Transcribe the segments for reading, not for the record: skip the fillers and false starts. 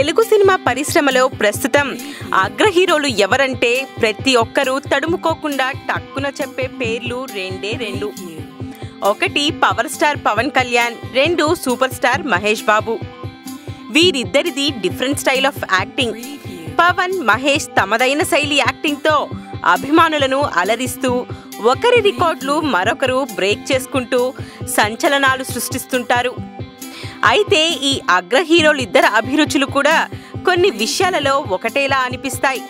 Telugu cinema పరిశ్రమలో ప్రస్తుతం అగ్ర హీరోలు ఎవరంటే ప్రతి ఒక్కరూ తడుముకోకుండా టక్కున చెప్పే పేర్లు రెండే రెండు. ఒకటి పవర్ స్టార్ పవన్ కళ్యాణ్, రెండు సూపర్ స్టార్ మహేష్ బాబు. వీరిద్దరిది different style of acting. Pavan, Mahesh తమదైన శైలి యాక్టింగ్తో అభిమానులను అలరిస్తూ ఒకరి రికార్డులు మరొకరు బ్రేక్ చేసుకుంటూ సంచలనాలు సృష్టిస్తుంటారు. అయితే ఈ అగ్ర హీరోలిద్దరి అభిరుచులు కూడా కొన్ని విషయాలలో ఒకటేలా అనిపిస్తాయి.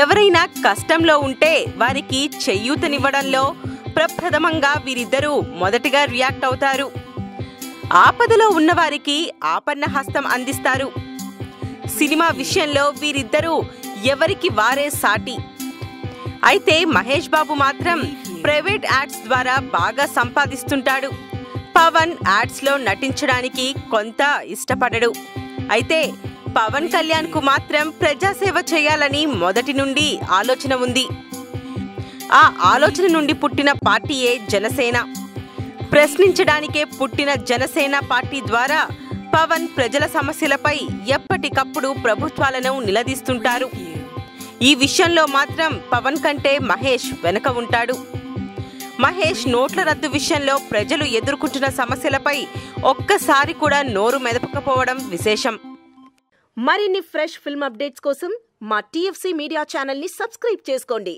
ఎవరైనా కష్టంలో ఉంటే వారికి చేయూతనివ్వడంలో ప్రప్రథమంగా వీరిద్దరూ మొదటిగా రియాక్ట్ అవుతారు. ఆపదలో ఉన్నవారికి ఆపన్న హస్తం అందిస్తారు. సినిమా విషయంలో వీరిద్దరూ ఎవరికి వారే సాటి. అయితే మహేష్ బాబు మాత్రం ప్రైవేట్ యాడ్స్ ద్వారా బాగా సంపాదిస్తుంటాడు. పవన్ యాడ్స్లో నటించడానికి కొంత ఇష్టపడడు. అయితే పవన్ కళ్యాణ్కు మాత్రం ప్రజాసేవ చేయాలని మొదటి నుండి ఆలోచన ఉంది. ఆ ఆలోచన నుండి పుట్టిన పార్టీయే జనసేన. ప్రశ్నించడానికే పుట్టిన జనసేన పార్టీ ద్వారా పవన్ ప్రజల సమస్యలపై ఎప్పటికప్పుడు ప్రభుత్వాలను నిలదీస్తుంటారు. ఈ విషయంలో మాత్రం పవన్ కంటే మహేష్ వెనుక ఉంటాడు. మహేష్ నోట్ల రద్దు విషయంలో ప్రజలు ఎదుర్కొంటున్న సమస్యలపై ఒక్కసారి కూడా నోరు మెదపకపోవడం విశేషం. మరిన్ని ఫ్రెష్ ఫిల్మ్ అప్డేట్స్ కోసం మా TFC మీడియా ఛానల్ని సబ్స్క్రైబ్ చేసుకోండి.